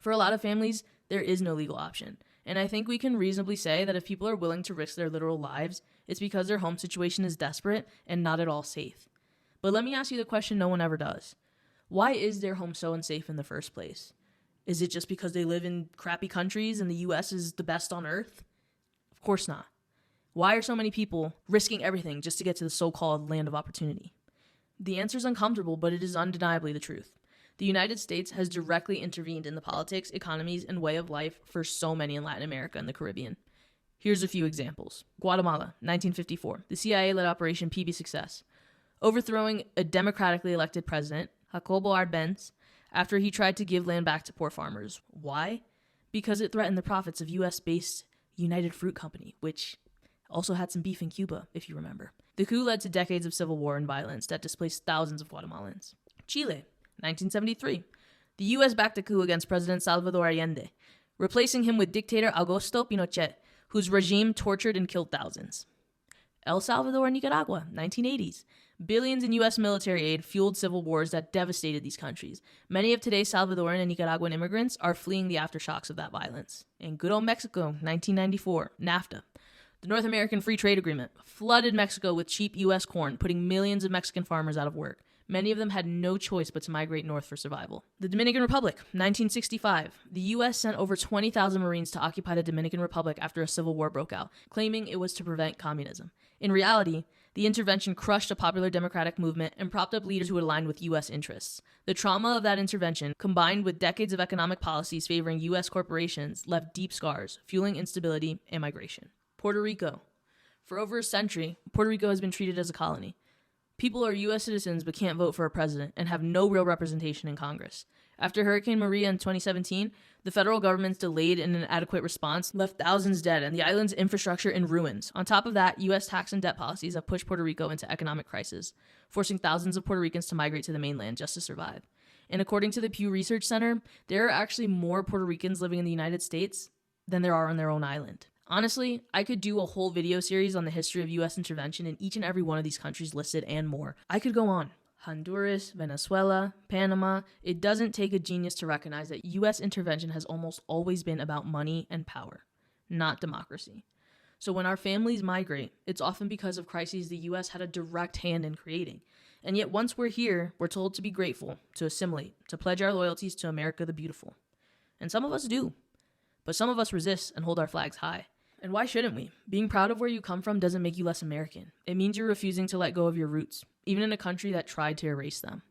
For a lot of families, there is no legal option. And I think we can reasonably say that if people are willing to risk their literal lives, it's because their home situation is desperate and not at all safe. But let me ask you the question no one ever does. Why is their home so unsafe in the first place? Is it just because they live in crappy countries and the US is the best on earth? Of course not. Why are so many people risking everything just to get to the so-called land of opportunity? The answer is uncomfortable, but it is undeniably the truth. The United States has directly intervened in the politics, economies, and way of life for so many in Latin America and the Caribbean. Here's a few examples. Guatemala, 1954. The CIA led Operation PB Success, overthrowing a democratically elected president, Jacobo Arbenz, after he tried to give land back to poor farmers. Why? Because it threatened the profits of US-based United Fruit Company, which also had some beef in Cuba, if you remember. The coup led to decades of civil war and violence that displaced thousands of Guatemalans. Chile, 1973. The U.S. backed a coup against President Salvador Allende, replacing him with dictator Augusto Pinochet, whose regime tortured and killed thousands. El Salvador and Nicaragua, 1980s. Billions in U.S. military aid fueled civil wars that devastated these countries. Many of today's Salvadoran and Nicaraguan immigrants are fleeing the aftershocks of that violence. And good old Mexico, 1994, NAFTA. The North American Free Trade Agreement flooded Mexico with cheap U.S. corn, putting millions of Mexican farmers out of work. Many of them had no choice but to migrate north for survival. The Dominican Republic, 1965. The U.S. sent over 20,000 Marines to occupy the Dominican Republic after a civil war broke out, claiming it was to prevent communism. In reality, the intervention crushed a popular democratic movement and propped up leaders who would align with U.S. interests. The trauma of that intervention, combined with decades of economic policies favoring U.S. corporations, left deep scars, fueling instability and migration. Puerto Rico. For over a century, Puerto Rico has been treated as a colony. People are U.S. citizens but can't vote for a president and have no real representation in Congress. After Hurricane Maria in 2017, the federal government's delayed and inadequate response left thousands dead and the island's infrastructure in ruins. On top of that, U.S. tax and debt policies have pushed Puerto Rico into economic crisis, forcing thousands of Puerto Ricans to migrate to the mainland just to survive. And according to the Pew Research Center, there are actually more Puerto Ricans living in the United States than there are on their own island. Honestly, I could do a whole video series on the history of U.S. intervention in each and every one of these countries listed and more. I could go on. Honduras, Venezuela, Panama. It doesn't take a genius to recognize that U.S. intervention has almost always been about money and power, not democracy. So when our families migrate, it's often because of crises the U.S. had a direct hand in creating. And yet once we're here, we're told to be grateful, to assimilate, to pledge our loyalties to America the Beautiful. And some of us do. But some of us resist and hold our flags high. And why shouldn't we? Being proud of where you come from doesn't make you less American. It means you're refusing to let go of your roots, even in a country that tried to erase them.